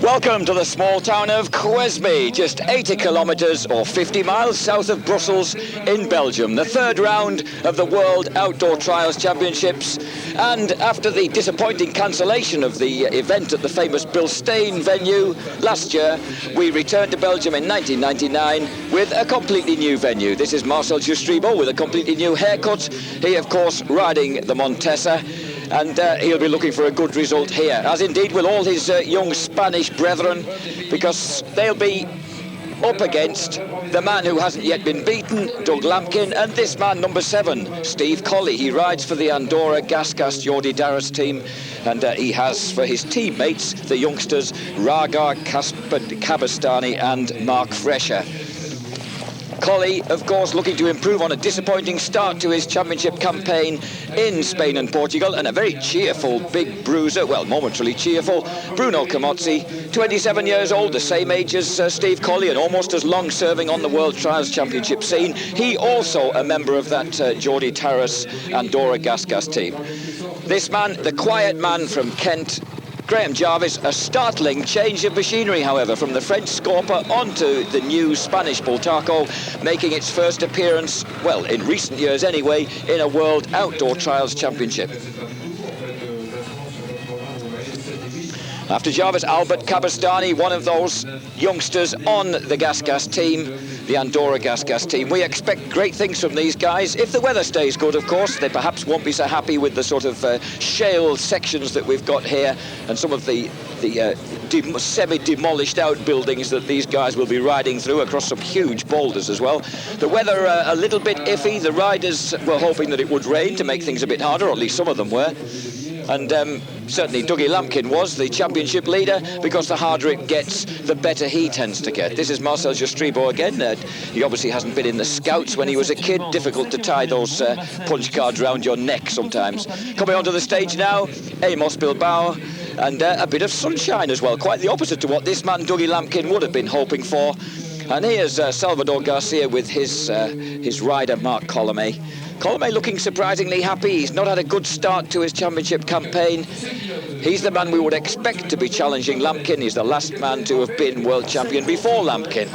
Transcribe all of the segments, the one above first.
Welcome to the small town of Quesby, just 80 kilometres or 50 miles south of Brussels in Belgium. The third round of the World Outdoor Trials Championships. And after the disappointing cancellation of the event at the famous Bilstein venue last year, we returned to Belgium in 1999 with a completely new venue. This is Marcel Justribo with a completely new haircut. He, of course, riding the Montesa. And he'll be looking for a good result here, as indeed will all his young Spanish brethren, because they'll be up against the man who hasn't yet been beaten, Doug Lampkin, and this man, number 7, Steve Colley. He rides for the Andorra Gasgas Jordi Darras team, and he has for his teammates the youngsters Raga Kabastani and Mark Fresher. Colley, of course, looking to improve on a disappointing start to his championship campaign in Spain and Portugal, and a very cheerful big bruiser, well, momentarily cheerful, Bruno Camozzi, 27 years old, the same age as Steve Colley, and almost as long serving on the World Trials Championship scene. He also a member of that Jordi Darras Andorra Gasgas team. This man, the quiet man from Kent, Graham Jarvis, a startling change of machinery, however, from the French Scorpa onto the new Spanish Bultaco, making its first appearance, well, in recent years anyway, in a World Outdoor Trials Championship. After Jarvis, Albert Kabastani, one of those youngsters on the Gasgas team, the Andorra Gasgas team. We expect great things from these guys. If the weather stays good, of course, they perhaps won't be so happy with the sort of shale sections that we've got here and some of the semi-demolished outbuildings that these guys will be riding through across some huge boulders as well. The weather a little bit iffy. The riders were hoping that it would rain to make things a bit harder, or at least some of them were. And certainly Dougie Lampkin was the championship leader, because the harder it gets, the better he tends to get. This is Marcel Justribo again. He obviously hasn't been in the Scouts when he was a kid. Difficult to tie those punch cards round your neck sometimes. Coming onto the stage now, Amos Bilbao, and a bit of sunshine as well. Quite the opposite to what this man, Dougie Lampkin, would have been hoping for. And here's Salvador Garcia with his rider, Mark Colomé. Colomé looking surprisingly happy. He's not had a good start to his championship campaign. He's the man we would expect to be challenging Lampkin. He's the last man to have been world champion before Lampkin.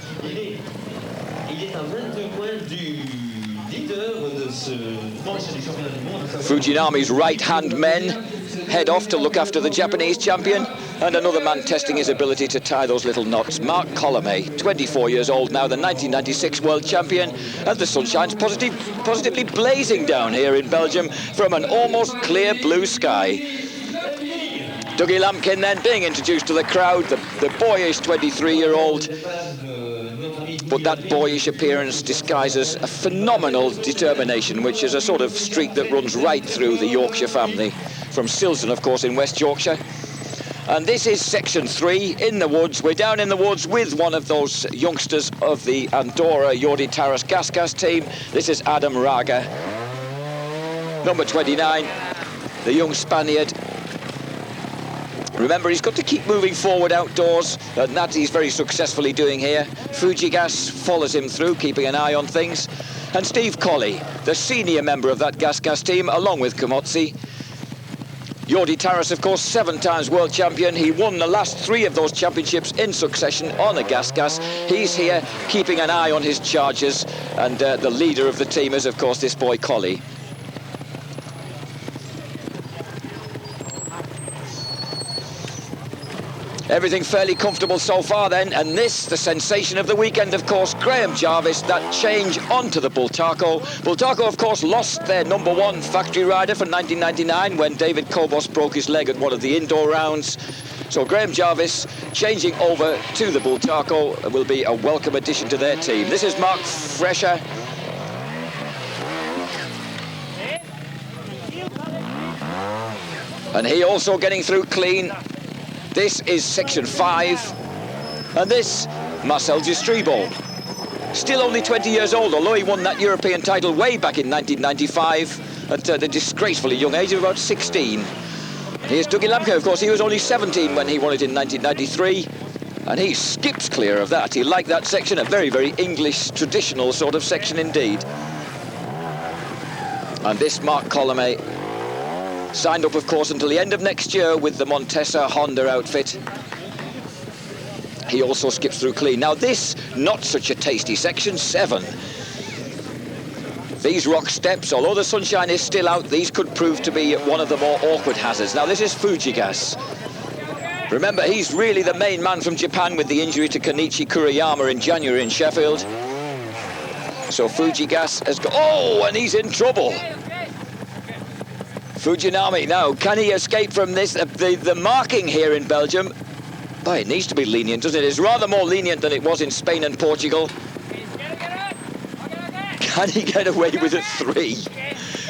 Fujinami's right-hand men head off to look after the Japanese champion, and another man testing his ability to tie those little knots, Mark Colomé, 24 years old now, the 1996 world champion, and the sunshine's positively blazing down here in Belgium from an almost clear blue sky. Dougie Lampkin then being introduced to the crowd, the boyish 23-year-old, but that boyish appearance disguises a phenomenal determination, which is a sort of streak that runs right through the Yorkshire family, from Silsden, of course, in West Yorkshire. And this is section 3 in the woods. We're down in the woods with one of those youngsters of the Andorra Jordi Darras Gasgas team. This is Adam Raga, number 29, the young Spaniard. Remember, he's got to keep moving forward outdoors, and that he's very successfully doing here. Fujigas follows him through, keeping an eye on things. And Steve Colley, the senior member of that Gasgas team, along with Camozzi. Jordi Darras, of course, 7 times world champion. He won the last 3 of those championships in succession on a Gasgas. He's here keeping an eye on his charges, and the leader of the team is, of course, this boy Colley. Everything fairly comfortable so far then, and this, the sensation of the weekend, of course, Graham Jarvis, that change onto the Bultaco. Bultaco, of course, lost their number 1 factory rider for 1999 when David Kobos broke his leg at one of the indoor rounds. So Graham Jarvis changing over to the Bultaco will be a welcome addition to their team. This is Mark Fresher. And he also getting through clean. This is section 5, and this, Marcel Justribo. Still only 20 years old, although he won that European title way back in 1995 at the disgracefully young age of about 16. Here's Dougie Lampkin, of course. He was only 17 when he won it in 1993, and he skips clear of that. He liked that section, a very, very English, traditional sort of section indeed. And this Mark Colomé, signed up, of course, until the end of next year with the Montesa Honda outfit. he also skips through clean. Now this, not such a tasty section, 7. These rock steps, although the sunshine is still out, these could prove to be one of the more awkward hazards. Now this is Fujigas. Remember, he's really the main man from Japan with the injury to Kenichi Kuriyama in January in Sheffield. So Fujigas has got... Oh, and he's in trouble. Fujinami now, can he escape from this? The marking here in Belgium, boy, it needs to be lenient, doesn't it? It's rather more lenient than it was in Spain and Portugal. Can he get away with a 3?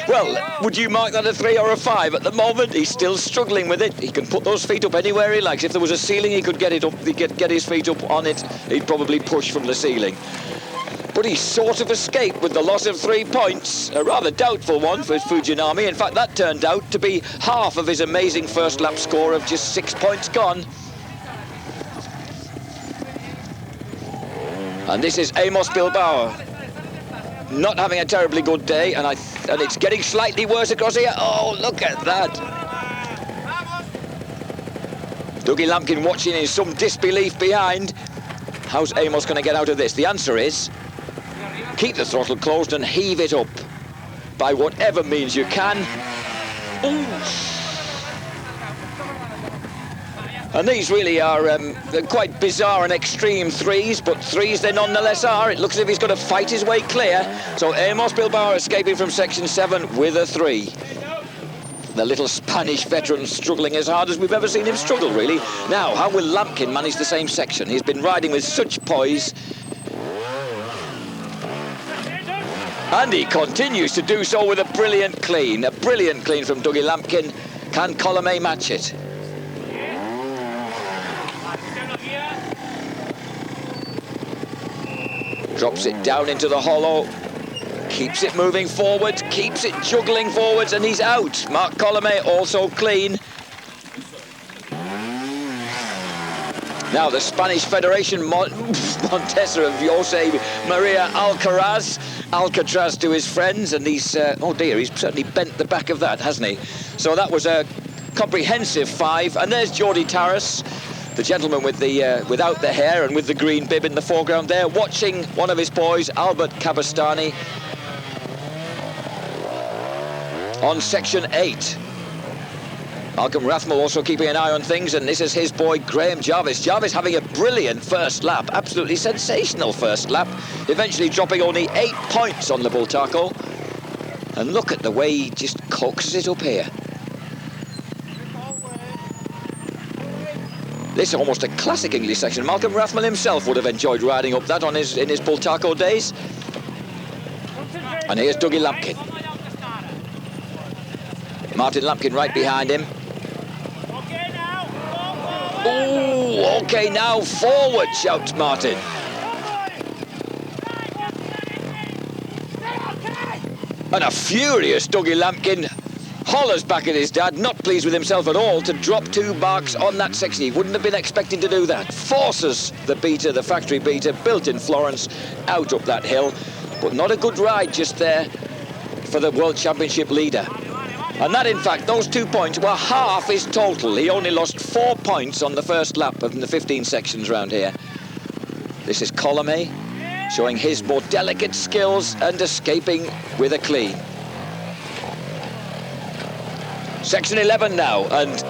Well, would you mark that a 3 or a 5? At the moment, he's still struggling with it. He can put those feet up anywhere he likes. If there was a ceiling, he could get it up. Get his feet up on it. He'd probably push from the ceiling. But he sort of escaped with the loss of 3 points. A rather doubtful one for Fujinami. In fact, that turned out to be half of his amazing first lap score of just 6 points gone. And this is Amos Bilbao. Not having a terribly good day, and it's getting slightly worse across here. Oh, look at that. Dougie Lampkin watching in some disbelief behind. How's Amos going to get out of this? The answer is keep the throttle closed and heave it up by whatever means you can. Ooh. And these really are quite bizarre and extreme 3s, but 3s they nonetheless are. It looks as if he's going to fight his way clear. So Amos Bilbao escaping from section 7 with a 3. The little Spanish veteran struggling as hard as we've ever seen him struggle, really. Now, how will Lampkin manage the same section? He's been riding with such poise. And he continues to do so with a brilliant clean. A brilliant clean from Dougie Lampkin. Can Colomé match it? Drops it down into the hollow, keeps it moving forward, keeps it juggling forwards, and he's out. Marc Colomé also clean. Now the Spanish Federation, Montesa of Jose Maria Alcatraz to his friends, and he's, oh dear, he's certainly bent the back of that, hasn't he? So that was a comprehensive 5, and there's Jordi Tarras, the gentleman with the without the hair and with the green bib in the foreground there, watching one of his boys, Albert Cabestany, on section 8. Malcolm Rathmell also keeping an eye on things, and this is his boy, Graham Jarvis. Jarvis having a brilliant first lap, absolutely sensational first lap, eventually dropping only 8 points on the Bultaco. And look at the way he just coaxes it up here. This is almost a classic English section. Malcolm Rathmell himself would have enjoyed riding up that in his Bultaco days. And here's Dougie Lampkin. Martin Lampkin right behind him. Oh, okay, now forward, shouts Martin. And a furious Dougie Lampkin hollers back at his dad, not pleased with himself at all to drop 2 marks on that section. He wouldn't have been expecting to do that. Forces the beater, the factory beater, built in Florence, out up that hill. But not a good ride just there for the World Championship leader. And that, in fact, those 2 points were half his total. He only lost 4 points on the first lap of the 15 sections round here. This is Colomé showing his more delicate skills and escaping with a clean. Section 11 now, and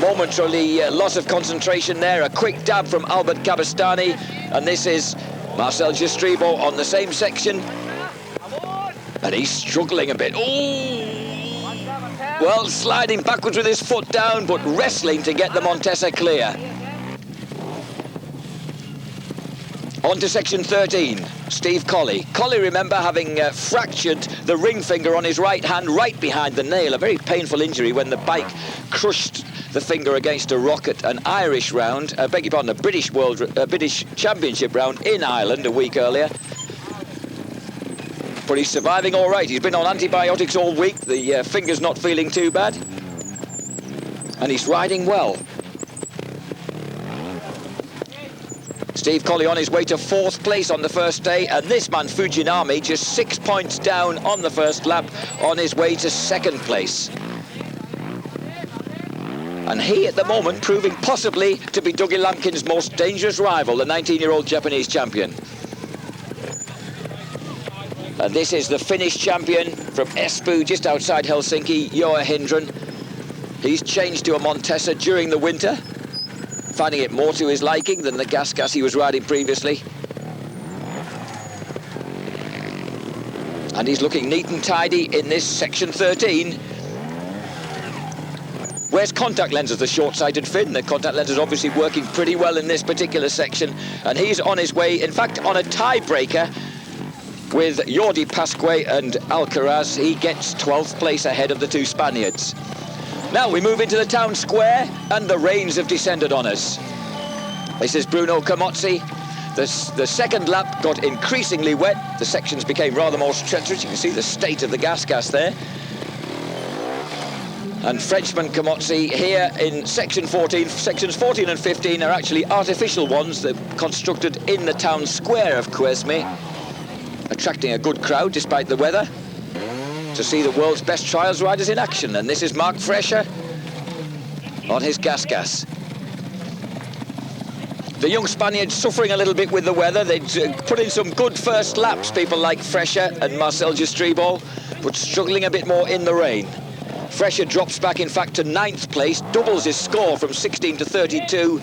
momentarily loss of concentration there. A quick dab from Albert Cabestany, and this is Marcel Jastribo on the same section. And he's struggling a bit. Oh! Well, sliding backwards with his foot down, but wrestling to get the Montesa clear. On to section 13, Steve Colley. Colley, remember, having fractured the ring finger on his right hand right behind the nail. A very painful injury when the bike crushed the finger against a rock at an Irish round, beg your pardon, a British Championship round in Ireland a week earlier. But he's surviving all right. He's been on antibiotics all week. The finger's not feeling too bad. And he's riding well. Steve Colley on his way to 4th place on the first day, and this man Fujinami just 6 points down on the first lap on his way to 2nd place. And he, at the moment, proving possibly to be Dougie Lampkin's most dangerous rival, the 19-year-old Japanese champion. And this is the Finnish champion from Espoo, just outside Helsinki, Joa Hindren. He's changed to a Montesa during the winter, finding it more to his liking than the gas he was riding previously. And he's looking neat and tidy in this section 13. Wears contact lenses, the short-sighted Finn. The contact lenses obviously working pretty well in this particular section. And he's on his way, in fact, on a tiebreaker with Jordi Pasque and Alcaraz. He gets 12th place ahead of the two Spaniards. Now we move into the town square, and the rains have descended on us. This is Bruno Camozzi. The second lap got increasingly wet. The sections became rather more treacherous. You can see the state of the gas there. And Frenchman Camozzi here in section 14. Sections 14 and 15 are actually artificial ones that are constructed in the town square of Cuesme, attracting a good crowd despite the weather, to see the world's best trials riders in action. And this is Mark Fresher on his gas. The young Spaniards suffering a little bit with the weather. They put in some good first laps, people like Fresher and Marcel Jastribol, but struggling a bit more in the rain. Fresher drops back, in fact, to 9th place, doubles his score from 16 to 32,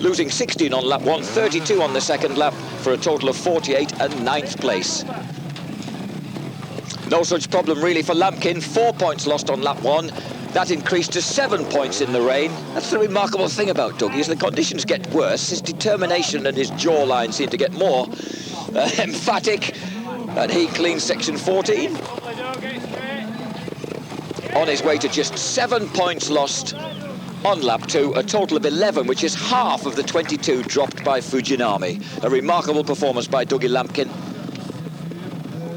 losing 16 on lap 1, 32 on the second lap, for a total of 48 and 9th place. No such problem really for Lampkin. 4 points lost on lap 1. That increased to 7 points in the rain. That's the remarkable thing about Dougie. As the conditions get worse, his determination and his jawline seem to get more emphatic, and he cleans section 14. On his way to just 7 points lost on lap 2, a total of 11, which is half of the 22 dropped by Fujinami. A remarkable performance by Dougie Lampkin.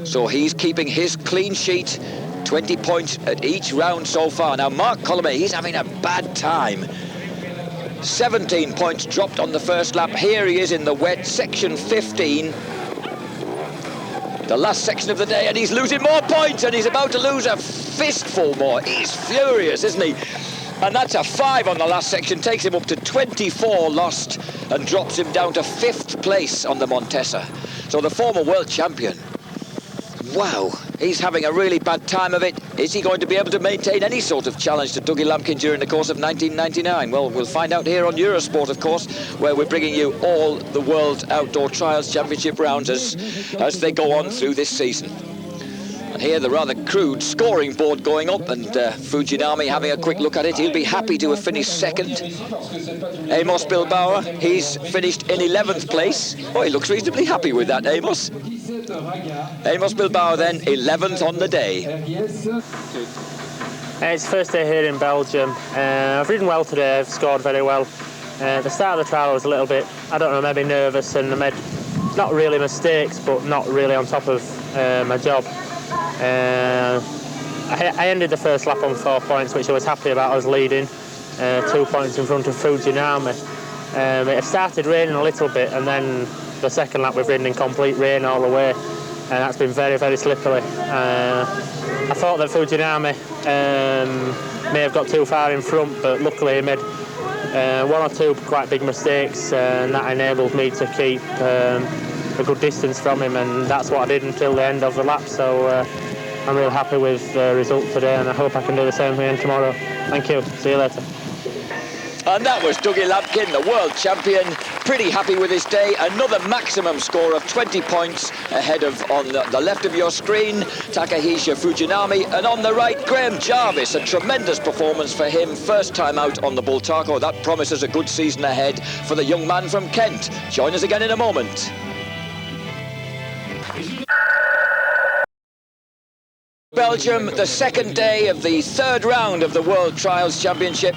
So he's keeping his clean sheet, 20 points at each round so far. Now Mark Colomé, he's having a bad time. 17 points dropped on the first lap. Here he is in the wet, section 15. The last section of the day, and he's losing more points, and he's about to lose a fistful more. He's furious, isn't he? And that's a 5 on the last section, takes him up to 24 lost and drops him down to 5th place on the Montesa. So the former world champion, wow, he's having a really bad time of it. Is he going to be able to maintain any sort of challenge to Dougie Lampkin during the course of 1999? Well, we'll find out here on Eurosport, of course, where we're bringing you all the World Outdoor Trials Championship rounds as they go on through this season. And here the rather crude scoring board going up, and Fujinami having a quick look at it. He'll be happy to have finished second. Amos Bilbao, he's finished in 11th place. Oh, he looks reasonably happy with that, Amos. Amos Bilbao then 11th on the day. It's first day here in Belgium. I've ridden well today, I've scored very well. The start of the trial was a little bit, I don't know, maybe nervous, and I made not really mistakes, but not really on top of my job. I ended the first lap on 4 points, which I was happy about. I was leading 2 points in front of Fujinami. It started raining a little bit, and then the second lap we've ridden in complete rain all the way, and that's been very, very slippery. I thought that Fujinami may have got too far in front, but luckily he made 1 or 2 quite big mistakes, and that enabled me to keep a good distance from him, and that's what I did until the end of the lap. So I'm really happy with the result today, and I hope I can do the same again tomorrow. Thank you. See you later. And that was Dougie Lampkin, the world champion, pretty happy with his day. Another maximum score of 20 points ahead of, on the left of your screen, Takahisa Fujinami, and on the right, Graham Jarvis. A tremendous performance for him, first time out on the Bultaco. That promises a good season ahead for the young man from Kent. Join us again in a moment. Belgium, the second day of the third round of the World Trials Championship.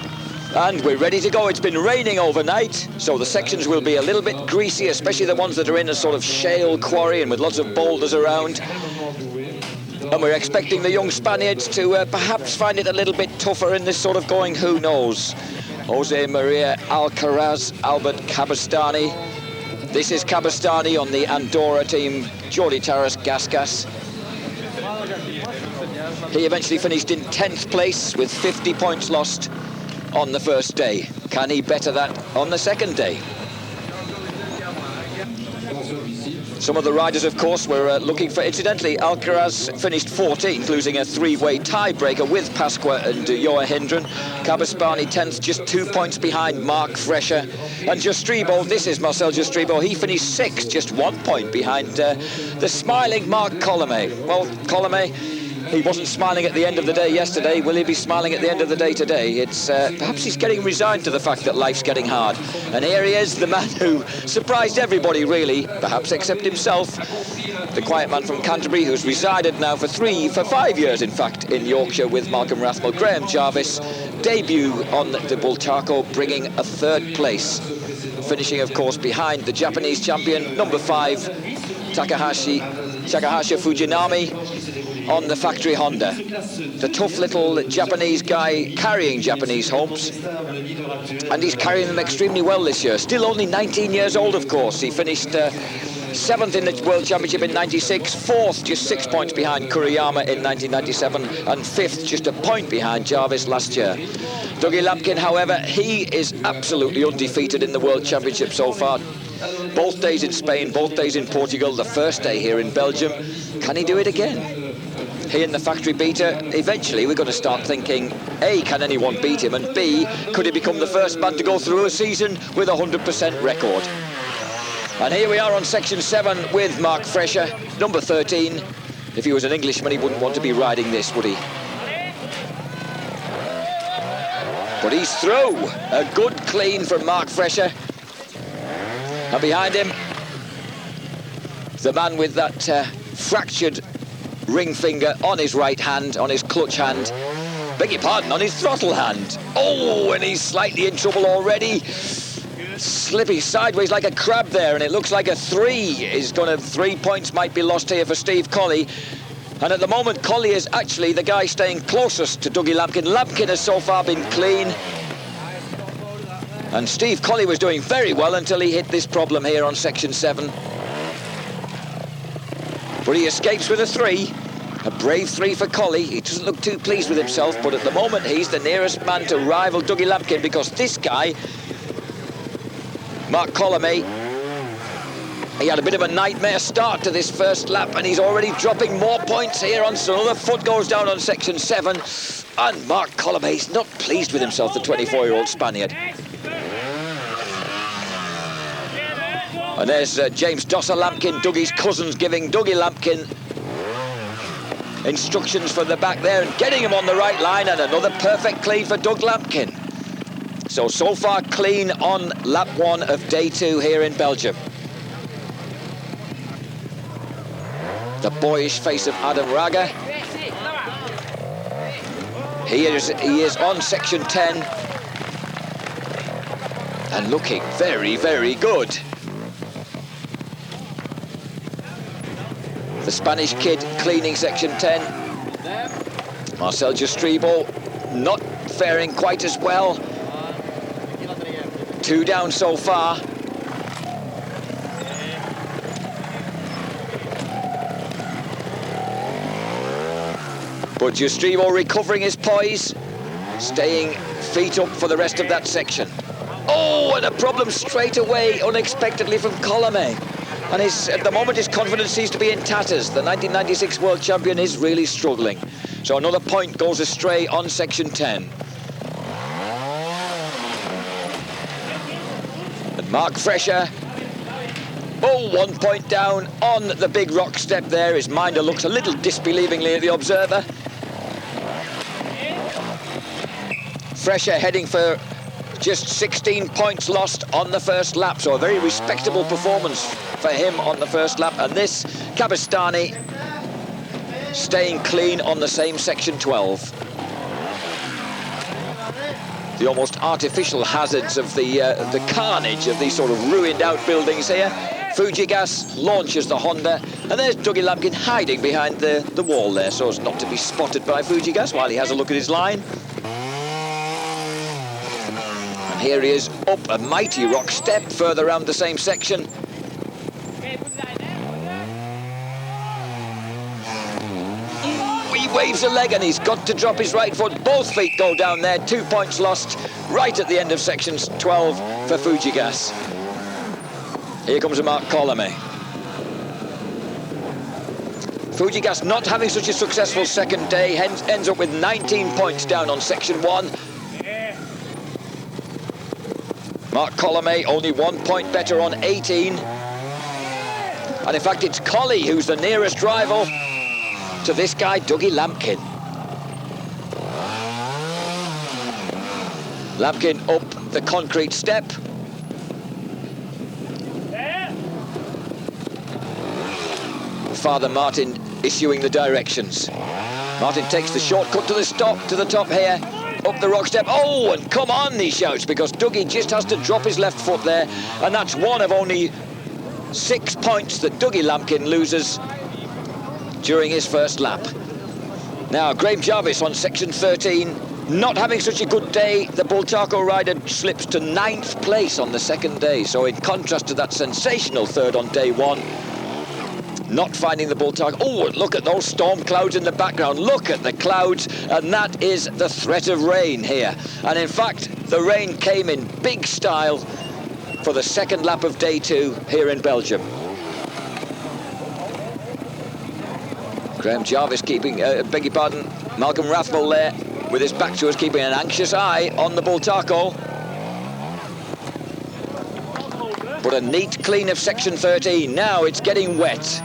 And we're ready to go. It's been raining overnight, so the sections will be a little bit greasy, especially the ones that are in a sort of shale quarry and with lots of boulders around. And we're expecting the young Spaniards to perhaps find it a little bit tougher in this sort of going, who knows. Jose Maria Alcaraz, Albert Cabestany. This is Cabestany on the Andorra team, Jordi Taras Gasgas. He eventually finished in 10th place with 50 points lost on the first day. Can he better that on the second day? Some of the riders, of course, were looking for... Incidentally, Alcaraz finished 14th, losing a three-way tiebreaker with Pasqua and Joa Hindren. Cabespany 10th, just 2 points behind Mark Fresher. And Jastribo, this is Marcel Jastribo, he finished 6th, just 1 point behind the smiling Marc Colomet. Well, Colomet, he wasn't smiling at the end of the day yesterday. Will he be smiling at the end of the day today? It's perhaps he's getting resigned to the fact that life's getting hard. And here he is, the man who surprised everybody, really, perhaps except himself. The quiet man from Canterbury, who's resided now for 5 years, in fact, in Yorkshire with Malcolm Rathmell. Graham Jarvis, debut on the Bultaco, bringing a 3rd place. Finishing, of course, behind the Japanese champion, number 5, Takahashi Fujinami, on the factory Honda. The tough little Japanese guy carrying Japanese hopes, and he's carrying them extremely well this year. Still only 19 years old, of course. He finished 7th in the World Championship in 96, 4th, just 6 points behind Kuriyama in 1997, and 5th, just a point behind Jarvis last year. Dougie Lampkin, however, he is absolutely undefeated in the World Championship so far. Both days in Spain, both days in Portugal, the first day here in Belgium. Can he do it again? He and the factory beater, eventually we're going to start thinking, A, can anyone beat him, and B, could he become the first man to go through a season with a 100% record? And here we are on section 7 with Mark Fresher, number 13. If he was an Englishman, he wouldn't want to be riding this, would he? But he's through. A good clean from Mark Fresher. And behind him, the man with that fractured ring finger on his right hand, on his clutch hand. Beg your pardon, on his throttle hand. Oh, and he's slightly in trouble already. Slippy sideways like a crab there, and it looks like a 3 is going to... 3 points might be lost here for Steve Colley. And at the moment, Colley is actually the guy staying closest to Dougie Lampkin. Lampkin has so far been clean. And Steve Colley was doing very well until he hit this problem here on section 7. But he escapes with a 3. A brave 3 for Colley. He doesn't look too pleased with himself, but at the moment he's the nearest man to rival Dougie Lampkin, because this guy, Marc Colomet, he had a bit of a nightmare start to this first lap, and he's already dropping more points here on, so another foot goes down on section 7. And Marc Colomet's not pleased with himself, the 24-year-old Spaniard. And there's James Dosser Lampkin, Dougie's cousins, giving Dougie Lampkin instructions from the back there and getting him on the right line, and another perfect clean for Doug Lampkin. So far clean on lap 1 of day 2 here in Belgium. The boyish face of Adam Raga. He is on section 10 and looking very, very good. The Spanish kid cleaning section 10. Marcel Jastribo not faring quite as well. 2 down so far. But Jastribo recovering his poise, staying feet up for the rest of that section. Oh, and a problem straight away, unexpectedly, from Colomet. And at the moment, his confidence seems to be in tatters. The 1996 world champion is really struggling. So another point goes astray on section 10. And Mark Fresher, 1 point down on the big rock step there. His minder looks a little disbelievingly at the observer. Fresher heading for just 16 points lost on the first lap, so a very respectable performance for him on the first lap. And this, Cabestany, staying clean on the same section 12. The almost artificial hazards of the carnage of these sort of ruined out buildings here. Fujigas launches the Honda, and there's Dougie Lampkin hiding behind the wall there so as not to be spotted by Fujigas while he has a look at his line. And here he is up a mighty rock step further around the same section. waves a leg and he's got to drop his right foot. Both feet go down there. 2 points lost right at the end of section 12 for Fujigas. Here comes Mark Colomé. Fujigas not having such a successful second day, hence ends up with 19 points down on section 1. Mark Colomé only 1 point better on 18. And in fact, it's Colley who's the nearest rival to this guy, Dougie Lampkin. Lampkin up the concrete step. Father Martin issuing the directions. Martin takes the shortcut to the top here, up the rock step. Oh, and come on, he shouts, because Dougie just has to drop his left foot there, and that's one of only 6 points that Dougie Lampkin loses during his first lap. Now, Graham Jarvis on section 13, not having such a good day. The Bultaco rider slips to 9th place on the second day, so in contrast to that sensational third on day 1, not finding the Bultaco. Oh, look at those storm clouds in the background. Look at the clouds, and that is the threat of rain here. And in fact, the rain came in big style for the second lap of day 2 here in Belgium. Graham Jarvis keeping, beg your pardon, Malcolm Rathmell there with his back to us, keeping an anxious eye on the Bultaco. But a neat clean of section 13. Now it's getting wet,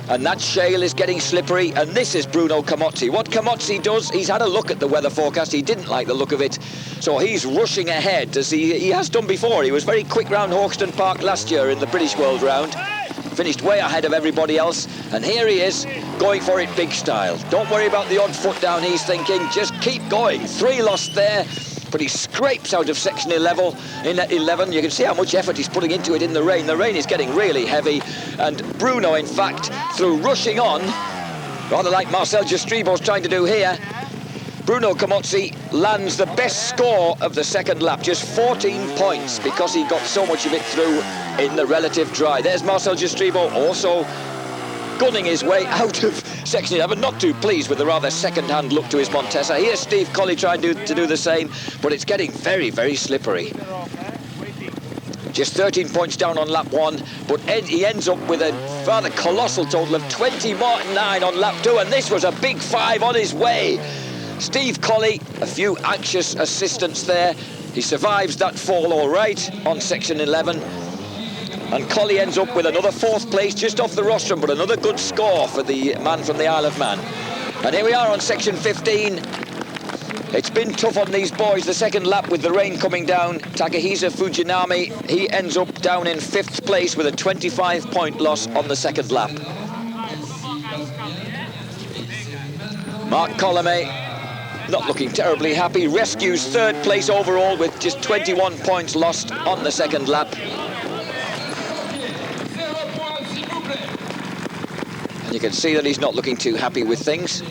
and that shale is getting slippery, and this is Bruno Camozzi. What Camozzi does, he's had a look at the weather forecast. He didn't like the look of it, so he's rushing ahead, as he has done before. He was very quick round Hawkston Park last year in the British World Round. Finished way ahead of everybody else, and here he is going for it big style. Don't worry about the odd foot down, he's thinking, just keep going. 3 lost there, but he scrapes out of section 11. You can see how much effort he's putting into it in the rain. The rain is getting really heavy, and Bruno, in fact, through rushing on, rather like Marcel Jastribo's trying to do here, Bruno Camozzi lands the best score of the second lap, just 14 points, because he got so much of it through in the relative dry. There's Marcel Jastribo also gunning his way out of section 11, not too pleased with the rather second-hand look to his Montesa. Here's Steve Colley trying to do the same, but it's getting very, very slippery. Just 13 points down on lap 1, but he ends up with a rather colossal total of 29 on lap 2, and this was a big 5 on his way. Steve Colley, a few anxious assistants there. He survives that fall all right on section 11. And Colley ends up with another 4th place just off the rostrum, but another good score for the man from the Isle of Man. And here we are on section 15. It's been tough on these boys, the second lap with the rain coming down. Takahisa Fujinami, he ends up down in 5th place with a 25-point loss on the second lap. Mark Colomé, not looking terribly happy, rescues 3rd place overall with just 21 points lost on the second lap. And you can see that he's not looking too happy with things.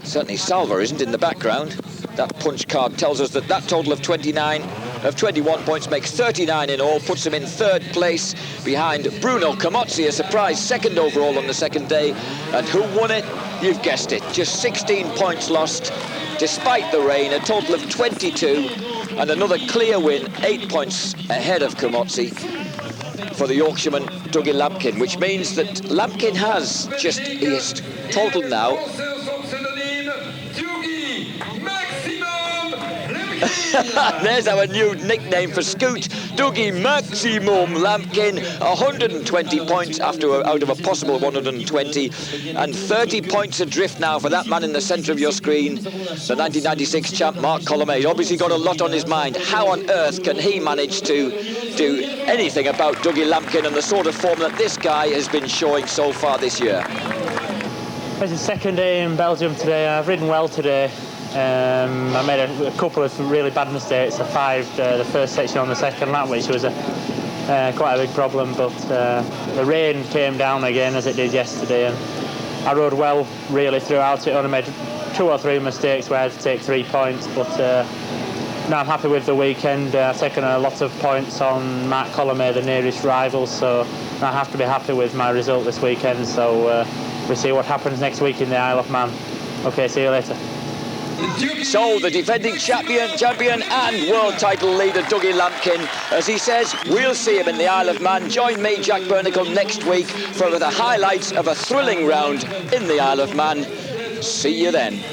Certainly Salva isn't in the background. That punch card tells us that total of 21 points makes 39 in all, puts him in 3rd place behind Bruno Camozzi, a surprise 2nd overall on the second day. And who won it? You've guessed it, just 16 points lost despite the rain, a total of 22, and another clear win, 8 points ahead of Camozzi for the Yorkshireman Dougie Lampkin, which means that Lampkin has just, he is total now. There's our new nickname for Scoot, Dougie Maximum Lampkin, 120 points out of a possible 120, and 30 points adrift now for that man in the centre of your screen, the 1996 champ Mark Colomé. He's obviously got a lot on his mind. How on earth can he manage to do anything about Dougie Lampkin and the sort of form that this guy has been showing so far this year? It's the second day in Belgium today. I've ridden well today. I made a couple of really bad mistakes. I 5'd the first section on the second lap, which was quite a big problem, but the rain came down again as it did yesterday, and I rode well really throughout it. I only made 2 or 3 mistakes where I had to take 3 points, but now I'm happy with the weekend. I've taken a lot of points on Mark Colomé, the nearest rival, so I have to be happy with my result this weekend. So we'll see what happens next week in the Isle of Man. Okay, see you later. So the defending champion and world title leader Dougie Lampkin, as he says, we'll see him in the Isle of Man. Join me, Jack Bernicombe, next week for the highlights of a thrilling round in the Isle of Man. See you then.